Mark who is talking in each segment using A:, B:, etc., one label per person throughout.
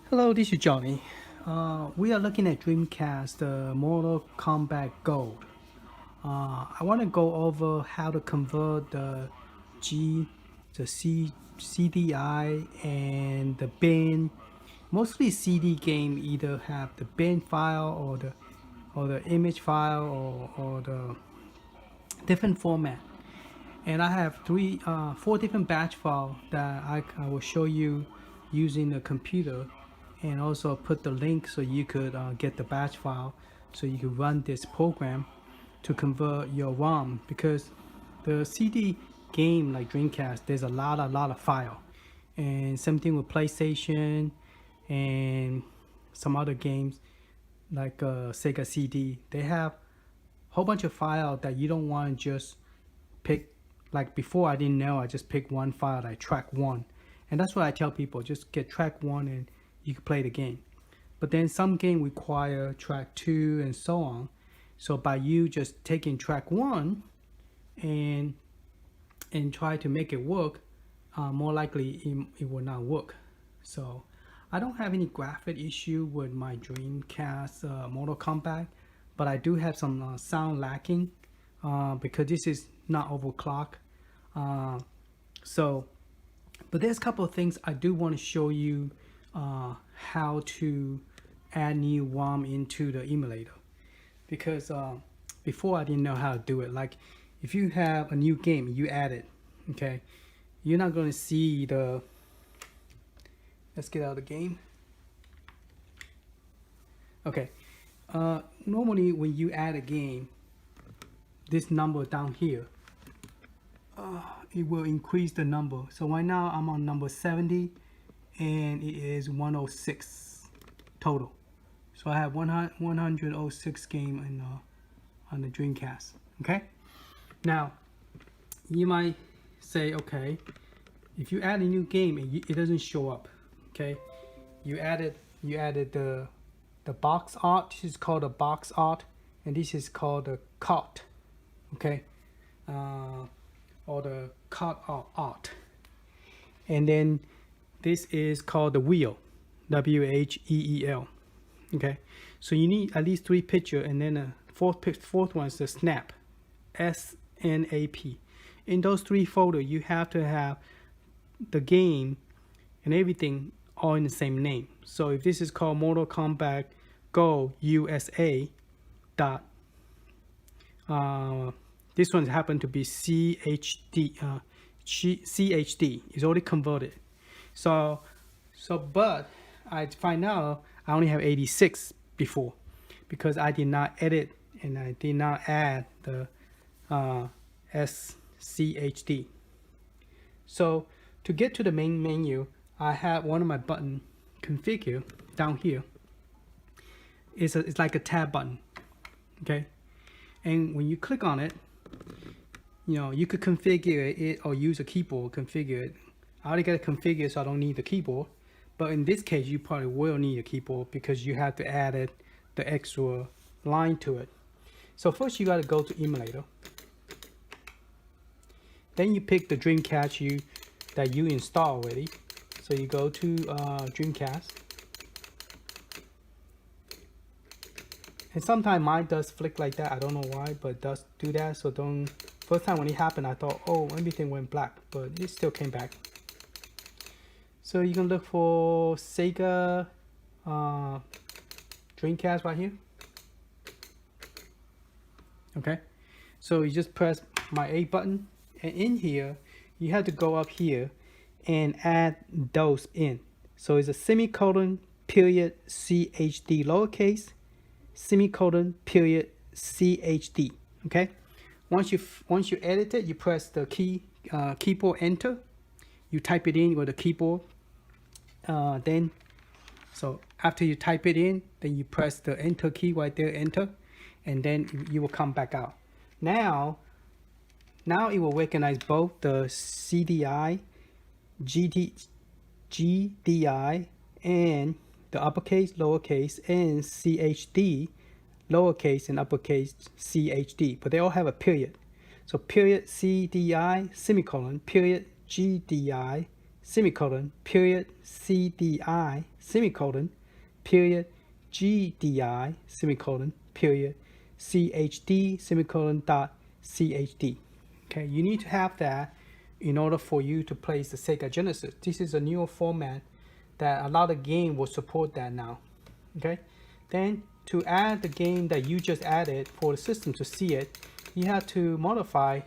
A: Hello, this is Johnny. We are looking at Dreamcast, Mortal Kombat Gold. I want to go over how to convert G, CDI, and the bin. Mostly CD game either have the bin file or the image file or the different format. And I have four different batch files that I will show you using the computer, and also put the link so you could get the batch file so you could run this program to convert your ROM, because the CD game like Dreamcast, there's a lot of file, and same thing with PlayStation and some other games like Sega CD. They have a whole bunch of files that you don't want to just pick. Like before, I didn't know, I just picked one file, like track one, and that's what I tell people, just get track one and you can play the game. But then some game require track two and so on. So by you just taking track one and try to make it work, more likely it will not work. So I don't have any graphic issue with my Dreamcast Mortal Kombat, but I do have some sound lacking because this is not overclock. But there's a couple of things I do want to show you how to add new ROM into the emulator, because before I didn't know how to do it. Like if you have a new game, you add it, okay, you're not going to see the, let's get out of the game. Okay, normally when you add a game, this number down here, it will increase the number. So right now I'm on number 70 and it is 106 total. So I have 106 game on the Dreamcast. Okay, now you might say, okay, if you add a new game and it doesn't show up, okay, you added the box art. This is called a box art, and this is called the cart, okay, or the cart art, and then this is called the wheel, WHEEL. Okay, so you need at least 3 pictures, and then the fourth one is the snap, SNAP. In those 3 folders, you have to have the game and everything all in the same name. So if this is called Mortal Kombat Go USA dot, this one happened to be CHD. CHD is already converted. But I find out I only have 86 before, because I did not edit and I did not add the SCHD. So to get to the main menu, I have one of my button configure down here. It's like a tab button, okay? And when you click on it, you could configure it or use a keyboard configure it. I already got it configured, so I don't need the keyboard. But in this case, you probably will need a keyboard because you have to add the extra line to it. So first you got to go to emulator. Then you pick the Dreamcast that you install already. So you go to Dreamcast. And sometimes mine does flick like that. I don't know why, but it does do that. So don't. First time when it happened, I thought, oh, everything went black, but it still came back. So you can look for Sega Dreamcast right here. Okay, so you just press my A button, and in here you have to go up here and add those in. So it's a semicolon period CHD lowercase semicolon period CHD. Okay, once you edit it, you press the keyboard enter. You type it in with the keyboard. So after you type it in, then you press the enter key right there, enter, and then you will come back out. Now it will recognize both the CDI, GDI, and the uppercase, lowercase, and CHD, lowercase and uppercase CHD, but they all have a period. So period CDI, semicolon, period GDI, semicolon, period, CDI, semicolon, period, GDI, semicolon, period, CHD, semicolon, dot CHD. Okay, you need to have that in order for you to place the Sega Genesis. This is a newer format that a lot of games will support that now. Okay, then to add the game that you just added for the system to see it, you have to modify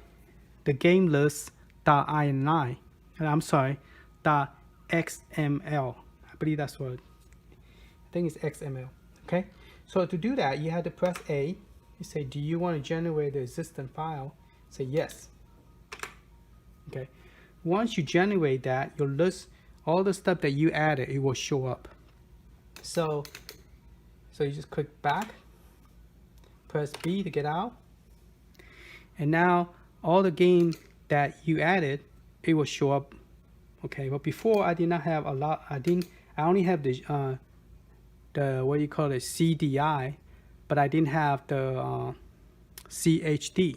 A: the game list.ini. I'm sorry, .xml. I believe that's what, I think it's XML. Okay, so to do that, you have to press A. You say, do you want to generate the existing file? Say yes. Okay, once you generate that, you'll list all the stuff that you added, it will show up. So you just click back, press B to get out, and now all the game that you added, it will show up. Okay, but before I did not have a lot. I only have the what do you call it, CDI, but I didn't have the CHD.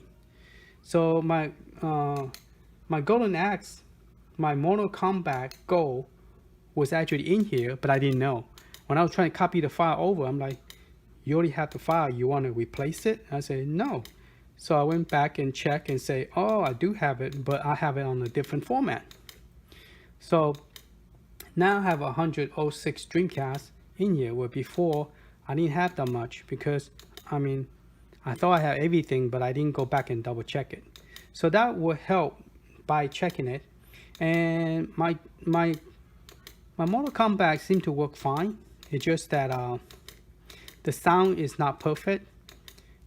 A: So my Golden Axe, my Mortal Kombat Go was actually in here, but I didn't know. When I was trying to copy the file over, I'm like, you already have the file, you want to replace it? I said, no. So I went back and checked and say, oh, I do have it, but I have it on a different format. So now I have 106 Dreamcast in here, where before I didn't have that much, because I mean, I thought I had everything, but I didn't go back and double check it. So that will help by checking it. And my Mortal Kombat seemed to work fine. It's just that the sound is not perfect.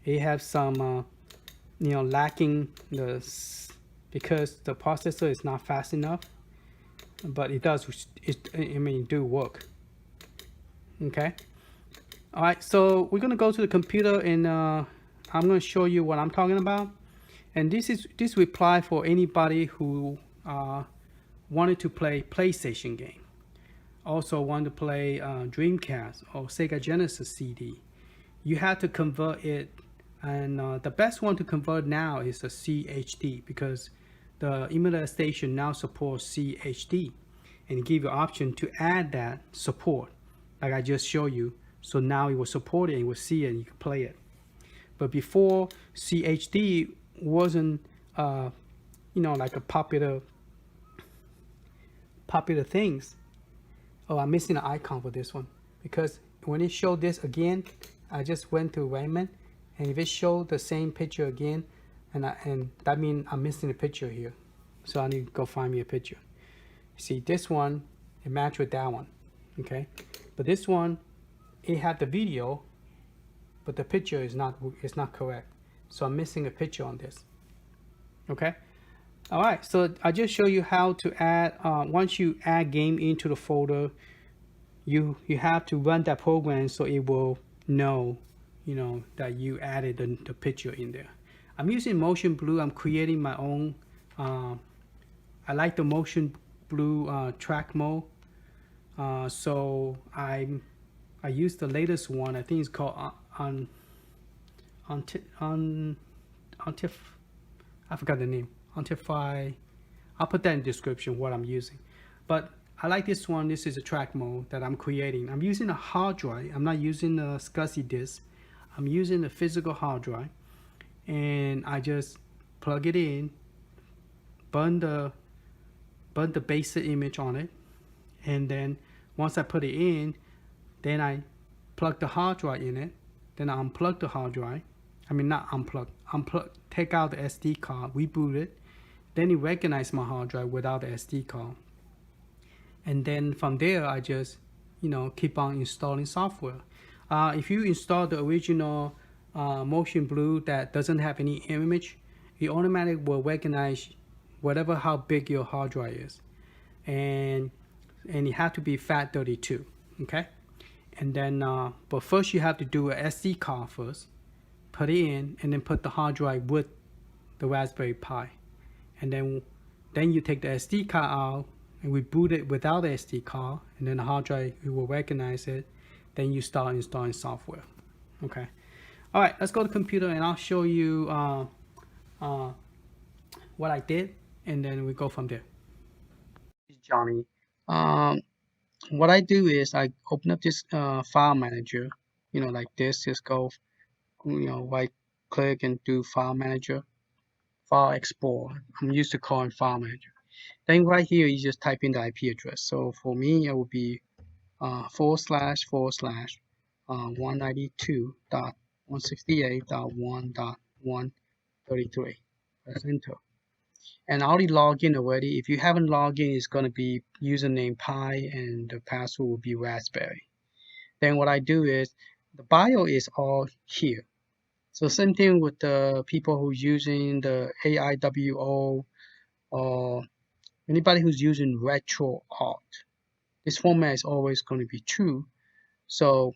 A: It has some lacking because the processor is not fast enough. But it does. It do work. Okay. All right. So we're gonna go to the computer, and I'm gonna show you what I'm talking about. And this reply for anybody who wanted to play PlayStation game, also want to play Dreamcast or Sega Genesis CD. You have to convert it, and the best one to convert now is a CHD, because the emulator station now supports CHD, and give you option to add that support, like I just showed you. So now it will support it, and you will see it, and you can play it. But before, CHD wasn't like a popular things. Oh, I'm missing an icon for this one, because when it showed this again, I just went to Raymond, and if it showed the same picture again, and that means I'm missing a picture here, so I need to go find me a picture. See, this one, it matched with that one. Okay, but this one, it had the video, but the picture is not correct, so I'm missing a picture on this. Okay. All right, so I just show you how to add. Once you add game into the folder, you have to run that program so it will know, that you added the picture in there. I'm using Motion Blue. I'm creating my own. I like the Motion Blue track mode. So I use the latest one. I think it's called I forgot the name. I'll put that in the description what I'm using. But I like this one. This is a track mode that I'm creating. I'm using a hard drive. I'm not using a SCSI disk. I'm using a physical hard drive, and I just plug it in, burn the basic image on it, and then once I put it in, then I plug the hard drive in it. Then I unplug the hard drive. I mean, not unplug. Take out the SD card, reboot it. Then it recognizes my hard drive without the SD card. And then from there, I just, keep on installing software. If you install the original Motion Blue that doesn't have any image, it automatically will recognize how big your hard drive is. And it has to be FAT32, okay? And then, but first you have to do a SD card first, put it in, and then put the hard drive with the Raspberry Pi. And then you take the SD card out and reboot it without the SD card, and then the hard drive, it will recognize it. Then you start installing software. Okay. All right, let's go to the computer, and I'll show you what I did, and then we go from there. Johnny. What I do is I open up this file manager, like this. Just go, right click and do file manager, file export. I'm used to calling file manager. Then right here, you just type in the IP address. So for me, it will be // 192.168.1.133. Press enter. And I already logged in already. If you haven't logged in, it's going to be username Pi and the password will be Raspberry. Then what I do is the bio is all here. So same thing with the people who's using the AIWO or anybody who's using retro art. This format is always going to be true. So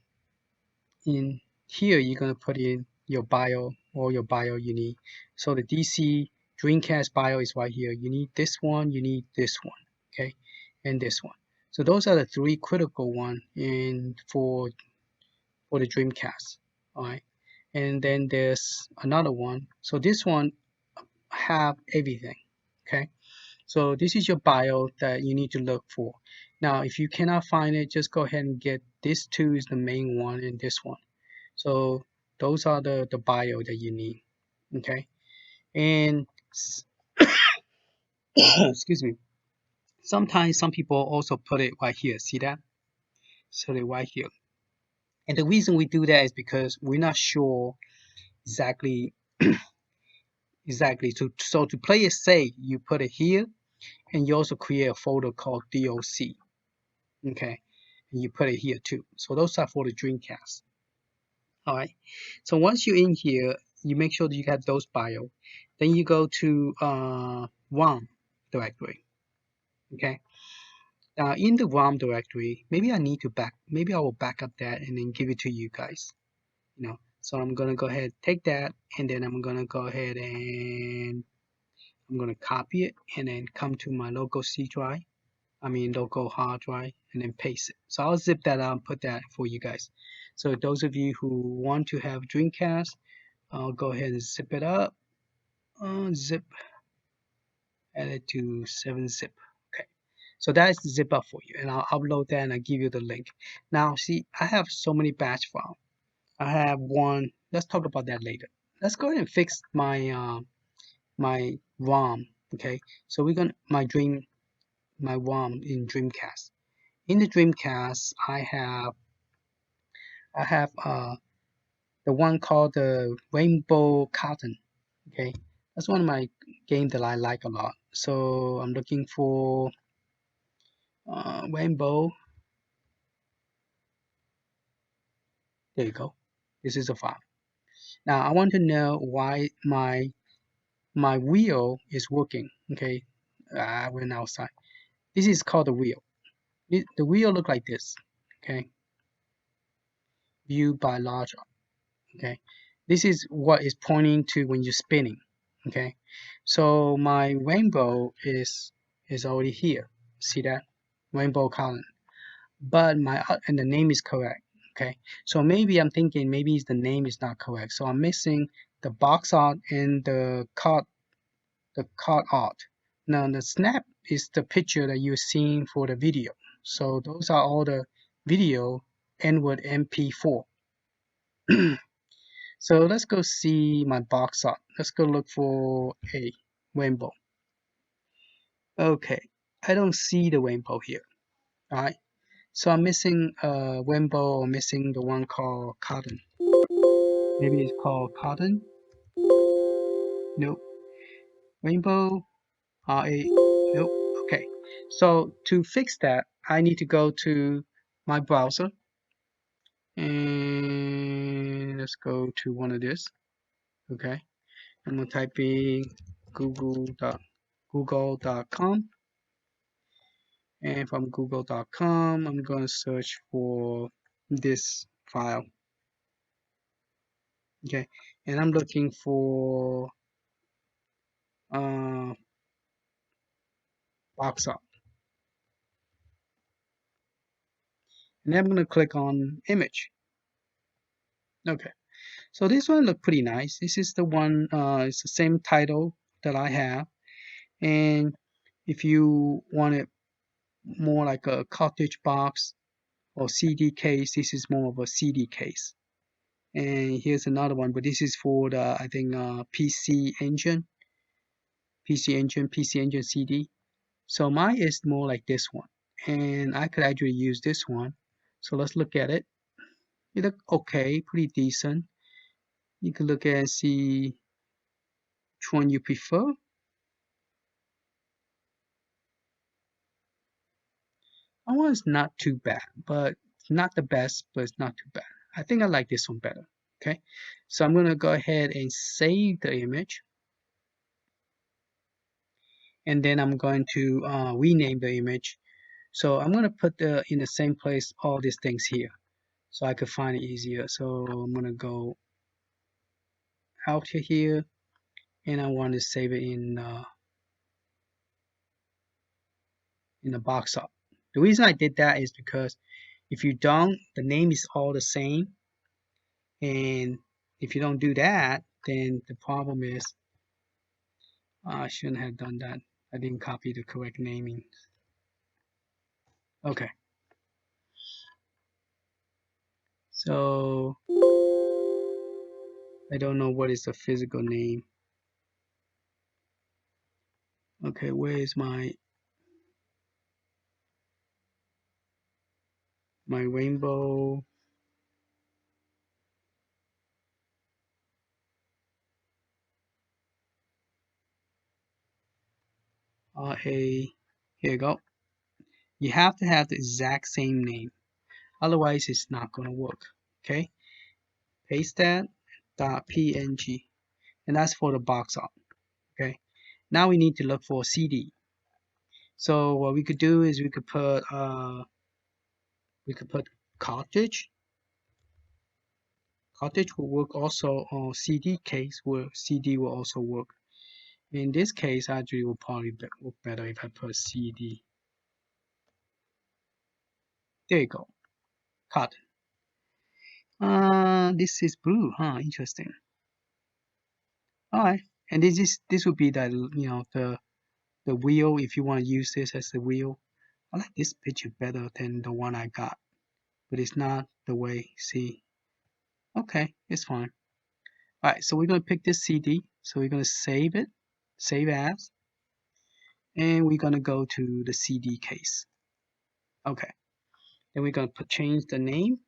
A: in here, you're going to put in your bio or your bio you need. So the DC Dreamcast bio is right here. You need this one, you need this one, okay, and this one. So those are the three critical ones in for the Dreamcast, all right. And then there's another one. So this one have everything, okay. So this is your bio that you need to look for. Now, if you cannot find it, just go ahead and get this two is the main one and this one. So those are the bio that you need, okay. And excuse me. Sometimes some people also put it right here. See that? So they right here. And the reason we do that is because we're not sure exactly So to play it safe, you put it here, and you also create a folder called DOC. Okay, and you put it here too. So those are for the Dreamcast. All right. So once you're in here, you make sure that you have those bio. Then you go to ROM directory. Okay. Now in the ROM directory, maybe I will back up that and then give it to you guys. So I'm gonna go ahead, take that, and then I'm gonna go ahead and I'm gonna copy it and then come to my local local hard drive, and then paste it. So I'll zip that out and put that for you guys. So those of you who want to have Dreamcast, I'll go ahead and zip it up. Zip, add it to 7-zip. Okay. So that's the zip up for you, and I'll upload that and I'll give you the link. Now, see, I have so many batch files. I have one. Let's talk about that later. Let's go ahead and fix my my ROM. Okay. So we're gonna my ROM in Dreamcast. In the Dreamcast, I have the one called the Rainbow Cotton. Okay, that's one of my games that I like a lot. So I'm looking for Rainbow. There you go. This is a file. Now I want to know why my wheel is working. Okay, I went outside. This is called the wheel. The wheel look like this. Okay, viewed by large. Okay, this is what is pointing to when you're spinning. Okay, so my rainbow is already here. See that rainbow column, but and the name is correct. Okay, so maybe I'm thinking maybe the name is not correct, so I'm missing the box art and the card art. Now the snap is the picture that you're seeing for the video. So those are all the video and with MP4. So let's go see my box art. Let's go look for a rainbow. Okay, I don't see the rainbow here. Alright, so I'm missing a rainbow or missing the one called cotton. Maybe it's called cotton? Nope. Rainbow? Nope. Okay, so to fix that, I need to go to my browser and let's go to one of this. Okay, I'm gonna type in google.com, and from google.com I'm going to search for this file. Okay, and I'm looking for box art, and then I'm going to click on image. Okay, so this one look pretty nice. This is the one, it's the same title that I have, and if you want it more like a cartridge box or CD case. This is more of a CD case. And here's another one, but this is for the, I think, PC Engine CD. So mine is more like this one, and I could actually use this one. So let's look at it. It look okay, pretty decent. You can look at and see which one you prefer. That one is not too bad, but not the best, but it's not too bad. I think I like this one better. Okay, so I'm gonna go ahead and save the image, and then I'm going to rename the image. So I'm gonna put in the same place all these things here, so I could find it easier. So I'm gonna go out to here, and I want to save it in the box up. The reason I did that is because if you don't, the name is all the same, and if you don't do that, then the problem is I shouldn't have done that. I didn't copy the correct naming. Okay, so I don't know what is the physical name. Okay, where is my rainbow? RA, here you go. You have to have the exact same name, otherwise it's not gonna work. Okay, paste that .png, and that's for the box art. Okay, now we need to look for CD. So what we could do is we could put cartridge. Cartridge will work also on CD case, where CD will also work. In this case, actually, will probably work better if I put CD. There you go. Cut. This is blue, huh? Interesting. All right, and this would be the the wheel if you want to use this as the wheel. I like this picture better than the one I got, but it's not the way. See, okay, it's fine. All right, so we're gonna pick this CD. So we're gonna save it, save as, and we're gonna go to the CD case. Okay, then we're gonna change the name,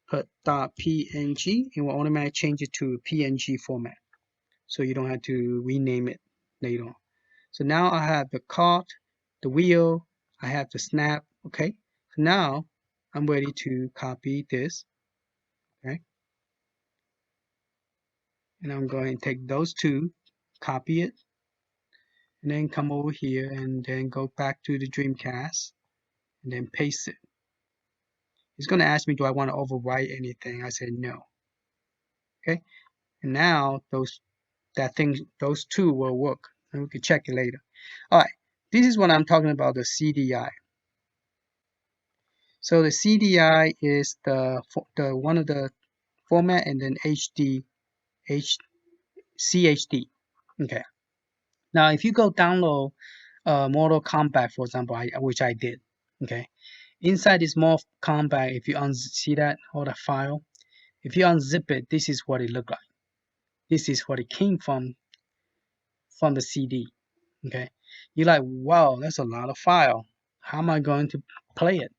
A: put .png, and we'll automatically change it to PNG format, so you don't have to rename it later on. So now I have the cart, the wheel, I have the snap. Okay, so now I'm ready to copy this. Okay, and I'm going to take those two, copy it, and then come over here and then go back to the Dreamcast and then paste it. It's going to ask me, do I want to overwrite anything? I said no. Okay, and now those two will work, and we can check it later. All right, this is what I'm talking about, the CDI. So the CDI is the one of the format, and then CHD. Okay. Now, if you go download Mortal Kombat, for example, which I did. Okay. Inside this Mortal Kombat, if you see that all the file, if you unzip it, this is what it looked like. This is what it came from the CD. Okay. You're like, wow, that's a lot of file. How am I going to play it?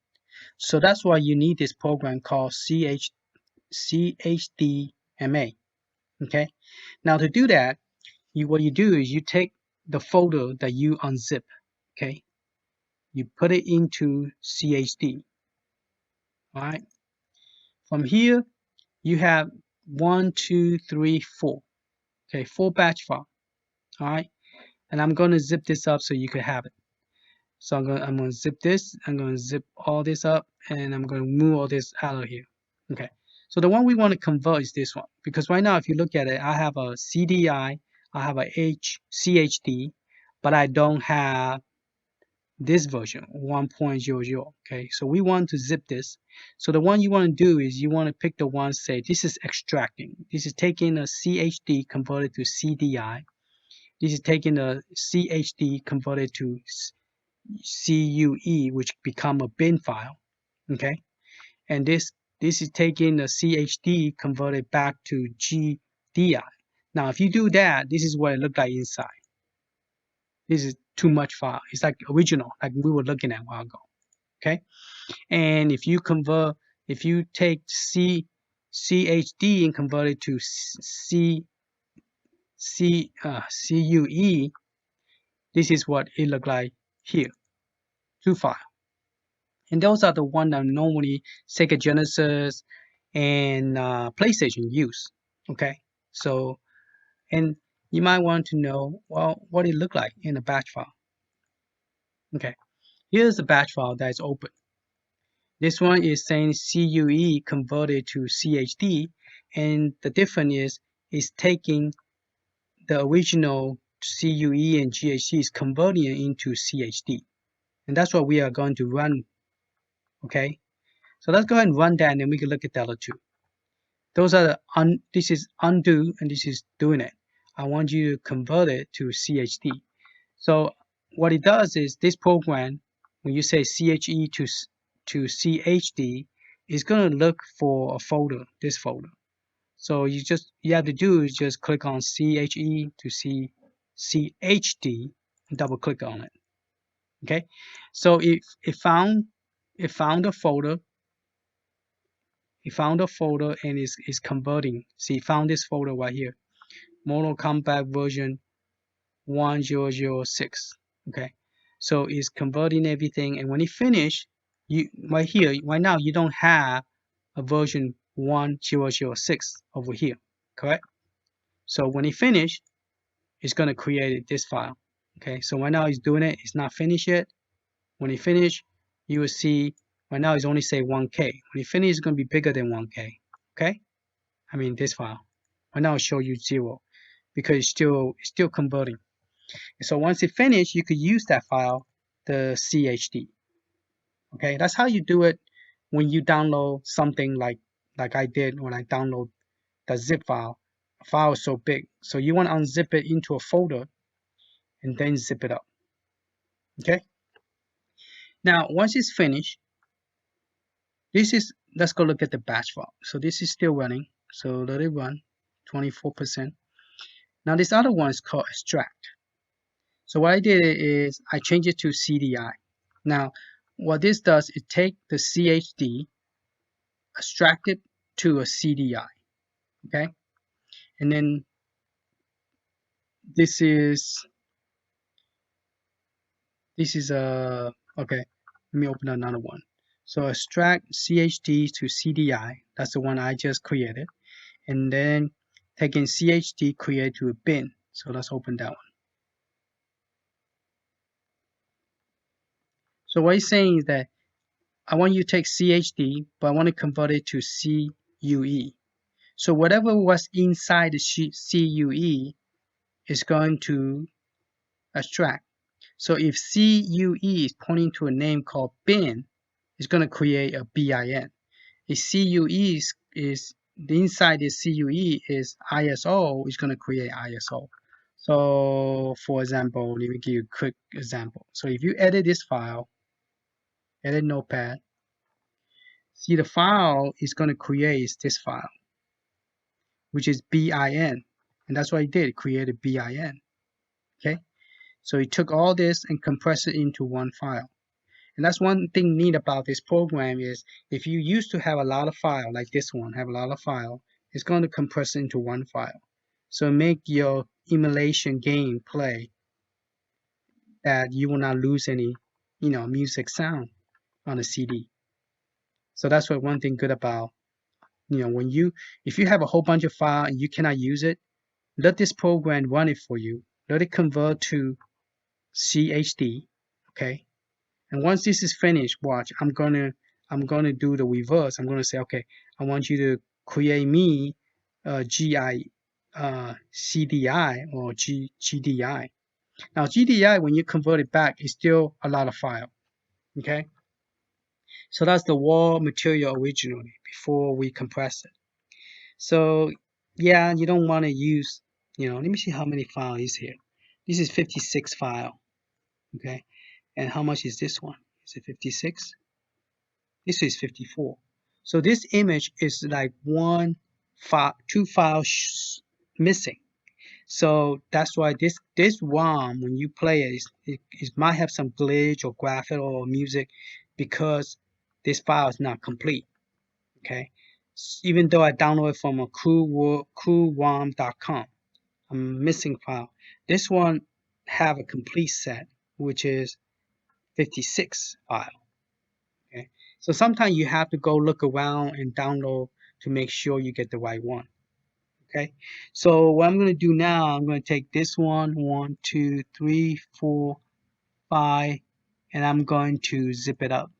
A: So that's why you need this program called CHDMA. Okay. Now to do that, what you do is you take the folder that you unzip. Okay. You put it into CHD. All right. From here, you have 1, 2, 3, 4. Okay, 4 batch file. All right. And I'm going to zip this up so you can have it. So I'm going to zip this. I'm going to zip all this up, and I'm going to move all this out of here. Okay. So the one we want to convert is this one, because right now if you look at it, I have a CDI, I have a CHD, but I don't have this version 1.00. Okay, so we want to zip this. So the one you want to do is you want to pick the one, say this is extracting. This is taking a CHD converted to CDI. This is taking a CHD converted to CUE, which become a bin file. Okay, and this is taking the CHD converted back to GDI. Now, if you do that, this is what it looked like inside. This is too much file. It's like original, like we were looking at a while ago. Okay, and if you take CHD and convert it to CUE, this is what it looked like here, two files. And those are the ones that normally Sega Genesis and PlayStation use. Okay, so, and you might want to know, well, what it looked like in a batch file. Okay, here's the batch file that is open. This one is saying CUE converted to CHD, and the difference is taking the original CUE and GHD is converting it into CHD, and that's what we are going to run. Okay, so let's go ahead and run that, and then we can look at the other two. Those are this is undo, and this is doing it. I want you to convert it to CHD. So what it does is this program, when you say CHE to CHD, is going to look for a folder, this folder. So you have to do is just click on CHE to CHD and double click on it. Okay, so it found a folder. It found a folder and is converting. See, it found this folder right here, Mortal Kombat version 1006. Okay, so it's converting everything, and when it finish, right now you don't have a version 1006 over here, correct? So when it finish, it's going to create this file. Okay, so right now it's doing it. It's not finished yet. When it finish, you will see right now it's only say 1K. When it finish, it's going to be bigger than 1K. Okay, I mean this file. Right now I'll show you 0 because it's still converting. So once it finished, you could use that file, the CHD. Okay, that's how you do it when you download something like I did when I download the zip file. A file is so big, so you want to unzip it into a folder and then zip it up. Okay. Now once it's finished, let's go look at the batch file. So this is still running. So let it run, 24%. Now this other one is called extract. So what I did is I changed it to CDI. Now what this does, it take the CHD, extract it to a CDI. Okay, and then this is okay. Let me open another one. So extract CHD to CDI. That's the one I just created, and then taking CHD create to a bin. So let's open that one. So what it's saying is that I want you to take CHD, but I want to convert it to CUE. So whatever was inside the CUE is going to extract. So if CUE is pointing to a name called bin, it's going to create a BIN. If CUE is the inside the CUE is ISO, it's going to create ISO. So for example, let me give you a quick example. So if you edit this file, edit notepad, see the file is going to create this file, which is BIN. And that's what it did, it created BIN. Okay, so it took all this and compressed it into one file. And that's one thing neat about this program is if you used to have a lot of file, like this one, have a lot of file, it's going to compress it into one file. So make your emulation game play that you will not lose any, music sound on a CD. So that's what one thing good about, if you have a whole bunch of file and you cannot use it, let this program run it for you. Let it convert to CHD, okay? And once this is finished, watch, I'm gonna do the reverse. I'm gonna say, okay, I want you to create me CDI or GDI. Now GDI, when you convert it back, is still a lot of file. Okay, so that's the raw material originally before we compress it. So yeah, you don't want to use, let me see how many files is here. This is 56 file. Okay, And how much is this one? Is it 56? This is 54. So this image is like one file, two files missing. So that's why this ROM, when you play it, it might have some glitch or graphic or music because this file is not complete. Okay, even though I downloaded from a crewrom.com, a missing file. This one have a complete set, which is 56 file. Okay, so sometimes you have to go look around and download to make sure you get the right one. Okay, so what I'm going to do now, I'm going to take this one, 1, 2, 3, 4, 5, and I'm going to zip it up.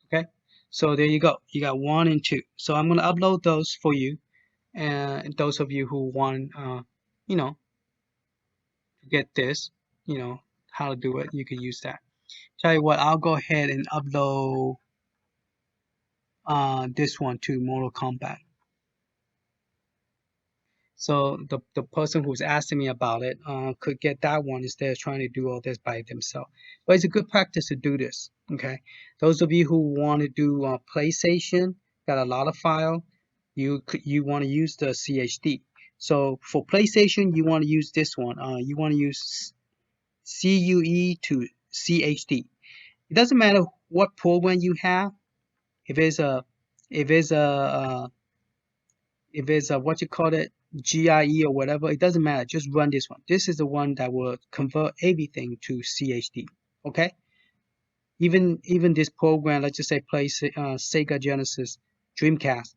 A: Okay, so there you go. You got 1 and 2. So I'm going to upload those for you, and those of you who want, you know, to get this, you know, how to do it, you can use that. Tell you what, I'll go ahead and upload this one to Mortal Kombat. So the person who's asking me about it could get that one instead of trying to do all this by themselves. But it's a good practice to do this. Okay, those of you who want to do PlayStation, got a lot of file, you want to use the CHD. So for PlayStation, you want to use this one. You want to use CUE to CHD. It doesn't matter what program you have. If it's a if it's a if it's a what you call it, GIE or whatever, it doesn't matter. Just run this one. This is the one that will convert everything to CHD. Okay. Even this program, let's just say play Sega Genesis Dreamcast.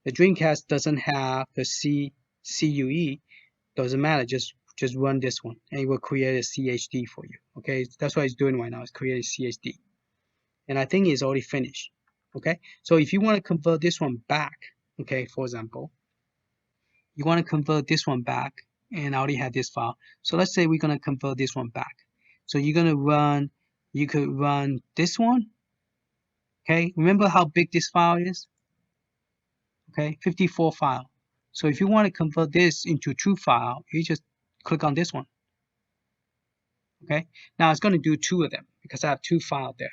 A: The Dreamcast doesn't have the CUE. Doesn't matter. Just run this one, and it will create a CHD for you. Okay. That's what it's doing right now. It's creating CHD, and I think it's already finished. Okay. So if you want to convert this one back, okay, for example, you want to convert this one back, and I already have this file. So let's say we're going to convert this one back. So you're going to run, you could run this one. Okay, remember how big this file is? Okay, 54 file. So if you want to convert this into true file, you just click on this one. Okay, now it's going to do 2 of them because I have 2 files there.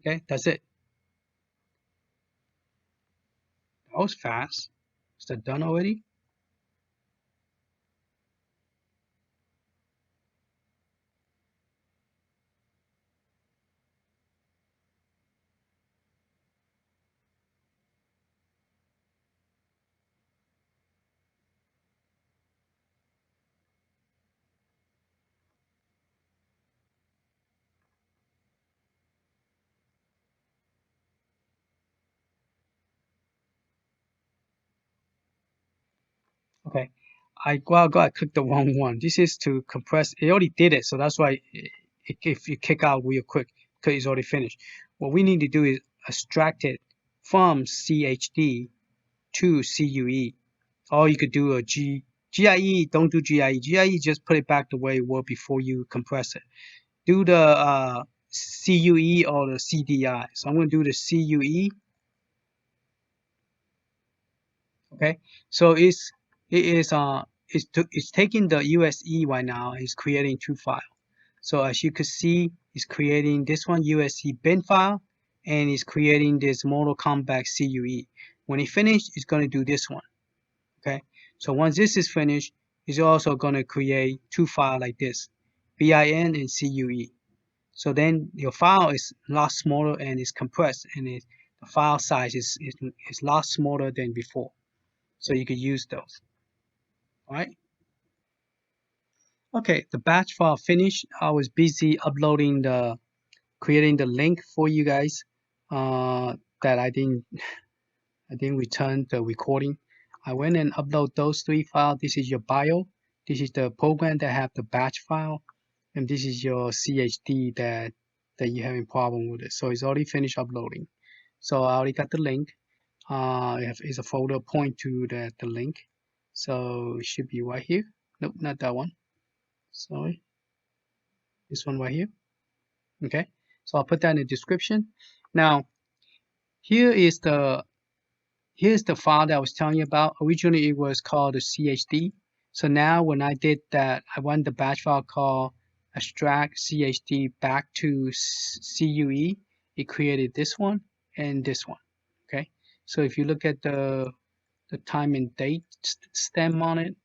A: Okay, that's it. That was fast. Is that done already? Okay, I clicked the wrong one. This is to compress. It already did it, so that's why if you kick out real quick because it's already finished. What we need to do is extract it from CHD to CUE. Or you could do a GIE. Don't do GIE. GIE just put it back the way it was before you compress it. Do the CUE or the CDI. So I'm going to do the CUE. Okay, so it's taking the USE right now. It's creating 2 files. So as you can see, it's creating this one USE bin file, and it's creating this Mortal Kombat CUE. When it finished, it's going to do this one. Okay, so once this is finished, it's also going to create 2 files like this, BIN and CUE. So then your file is a lot smaller and it's compressed, and the file size is a lot smaller than before. So you could use those. All right. Okay, the batch file finished. I was busy uploading creating the link for you guys. That I didn't return the recording. I went and upload those 3 files. This is your bio. This is the program that have the batch file, and this is your CHD that you're having problem with it. So it's already finished uploading. So I already got the link. It's a folder point to the link. So it should be right here. Nope, not that one. Sorry, this one right here. Okay, so I'll put that in the description. Now Here's the file that I was telling you about. Originally it was called the CHD. So now when I did that, I want the batch file called extract CHD back to CUE. It created this one and this one. Okay. So if you look at the time and date stamp on it,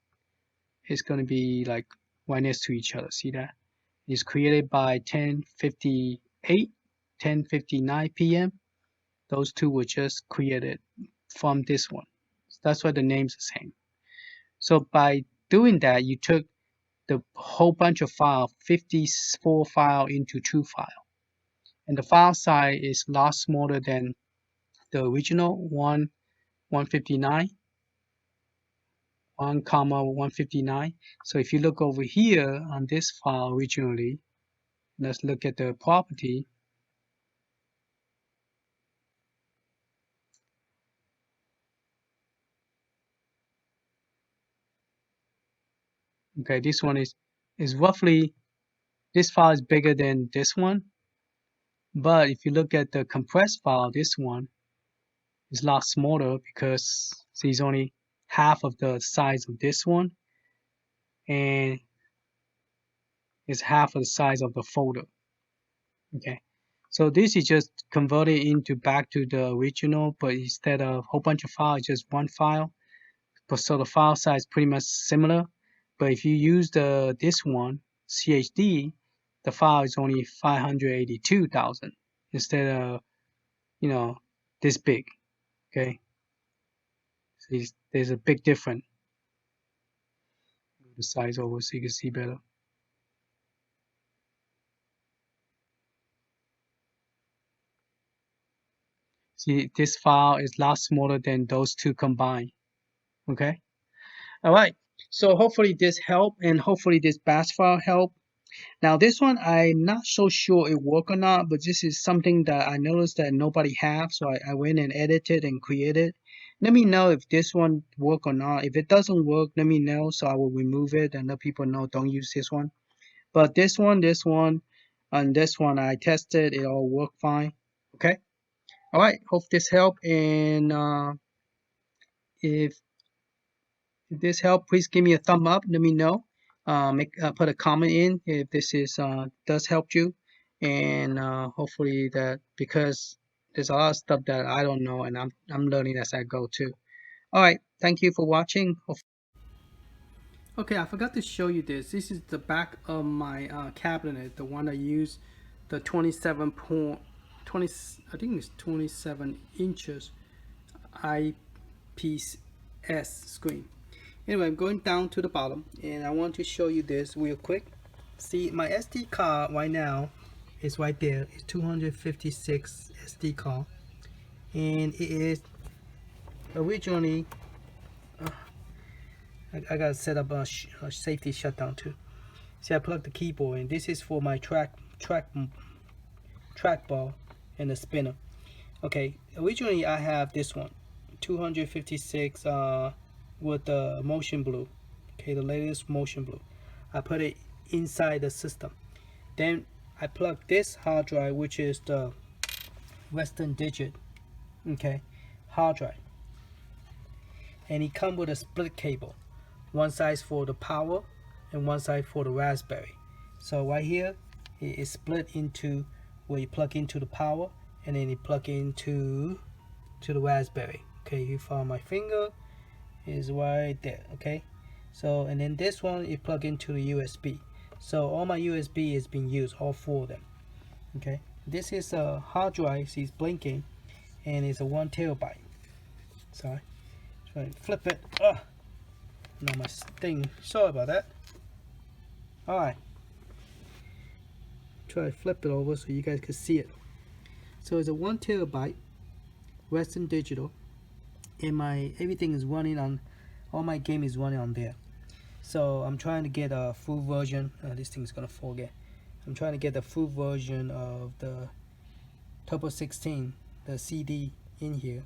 A: it's going to be like right next to each other. See that? It's created by 10:58, 10:59 p.m. Those two were just created from this one. That's why the name's the same. So by doing that, you took the whole bunch of file, 54 file into 2 file. And the file size is a lot smaller than the original 159, 1 comma 159. So if you look over here on this file originally, let's look at the property. Okay, this one is roughly, this file is bigger than this one. But if you look at the compressed file, this one is a lot smaller because it's only half of the size of this one, and it's half of the size of the folder. Okay, so this is just converted into back to the original, but instead of a whole bunch of files, just one file. But so the file size is pretty much similar. But if you use this one, CHD, the file is only 582,000 instead of, this big. Okay, so there's a big difference. The size over so you can see better. See, this file is a lot smaller than those two combined. Okay. All right. So hopefully this helped, and hopefully this batch file helped. Now this one, I'm not so sure it worked or not, but this is something that I noticed that nobody have, so I went and edited and created. Let me know if this one work or not. If it doesn't work, let me know, so I will remove it and let people know don't use this one. But this one, and this one I tested, it all worked fine. Okay. All right. Hope this helped, and if this helped, please give me a thumb up. Let me know. Put a comment in if this is does help you, and hopefully that, because there's a lot of stuff that I don't know, and I'm learning as I go too. All right, thank you for watching. Okay, I forgot to show you this. This is the back of my cabinet, the one I use, the 27.20. I think it's 27 inches IPS screen. Anyway, I'm going down to the bottom, and I want to show you this real quick. See, my SD card right now is right there. It's 256 SD card, and it is originally. I gotta set up a safety shutdown too. See, I plugged the keyboard in. This is for my trackball and the spinner. Okay, originally I have this one, 256 with the motion blue. Okay, the latest motion blue. I put it inside the system. Then I plug this hard drive, which is the Western Digit, okay, hard drive, and it comes with a split cable, one side for the power and one side for the Raspberry. So right here it is split into where you plug into the power, and then you plug into the Raspberry. Okay, you follow my finger, is right there. Okay, so and then this one you plug into the USB. So all my USB is being used, all 4 of them. Okay, this is a hard drive. See, it's blinking, and it's a 1 terabyte. Sorry, try to flip it. Now my thing. Sorry about that. All right, try to flip it over so you guys can see it. So it's a 1 terabyte Western Digital, and my everything is running on, all my game is running on there. So I'm trying to get a full version. This thing's gonna forget. I'm trying to get the full version of the Turbo 16, the CD in here.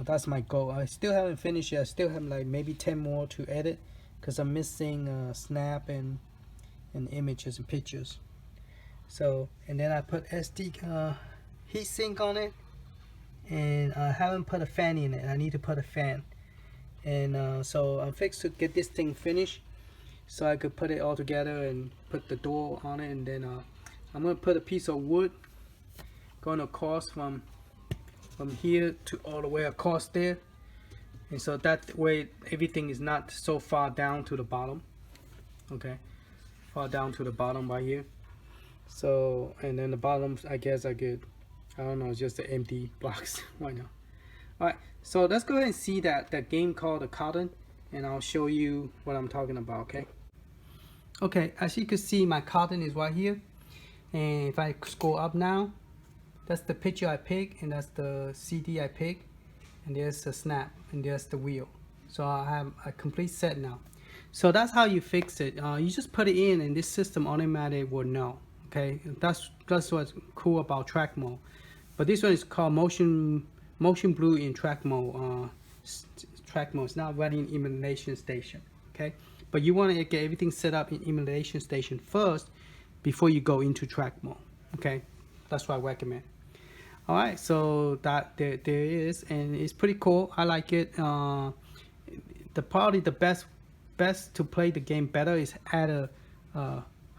A: That's my goal. I still haven't finished it. I still have like maybe 10 more to edit because I'm missing snap and images and pictures. So, and then I put SD heatsink on it. and I haven't put a fan in it. I need to put a fan, and so I'm fixed to get this thing finished so I could put it all together and put the door on it, and then I'm gonna put a piece of wood going across from here to all the way across there, and so that way everything is not so far down to the bottom. Okay, far down to the bottom right here. So, and then the bottoms, I guess I could, I don't know, just the empty blocks right now. Alright, so let's go ahead and see that game called the carton, and I'll show you what I'm talking about. Okay, as you can see, my carton is right here, and if I scroll up now, that's the picture I picked, and that's the CD I picked, and there's the snap, and there's the wheel. So I have a complete set now. So that's how you fix it. You just put it in, and this system automatically will know. Okay, that's what's cool about track mode. But this one is called motion blue in track mode. Track mode is not running emulation station. Okay, but you want to get everything set up in emulation station first before you go into track mode. Okay, that's what I recommend. All right, so that there it is, and it's pretty cool. I like it. Probably the best to play the game better is add a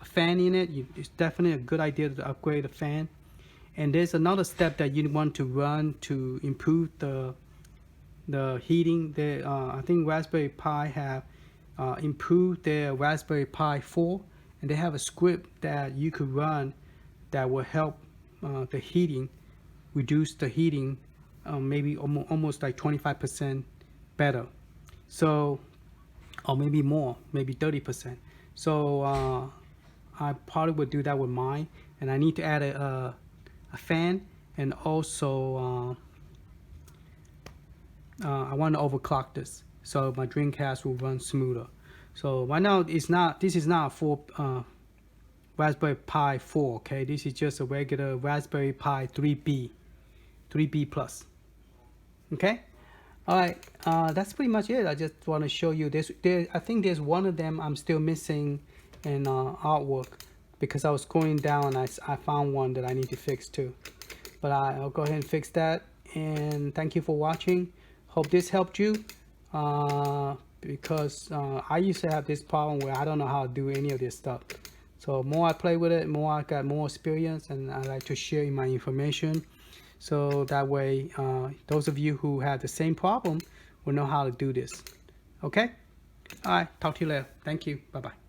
A: fan in it. It's definitely a good idea to upgrade the fan. And there's another step that you want to run to improve the heating. I think Raspberry Pi have improved their Raspberry Pi 4, and they have a script that you could run that will help the heating, reduce the heating, maybe almost like 25% better. So, or maybe more, maybe 30%. So I probably would do that with mine, and I need to add a fan, and also I want to overclock this so my Dreamcast will run smoother. So right now this is not a full Raspberry Pi 4. Okay, this is just a regular Raspberry Pi 3B plus. Okay, all right, that's pretty much it. I just want to show you this. I think there's one of them I'm still missing in artwork, because I was going down and I found one that I need to fix too. But I'll go ahead and fix that, and thank you for watching. Hope this helped you, because I used to have this problem where I don't know how to do any of this stuff. So more I play with it, more I got more experience, and I like to share my information, so that way those of you who have the same problem will know how to do this. Okay, all right, talk to you later. Thank you. Bye bye.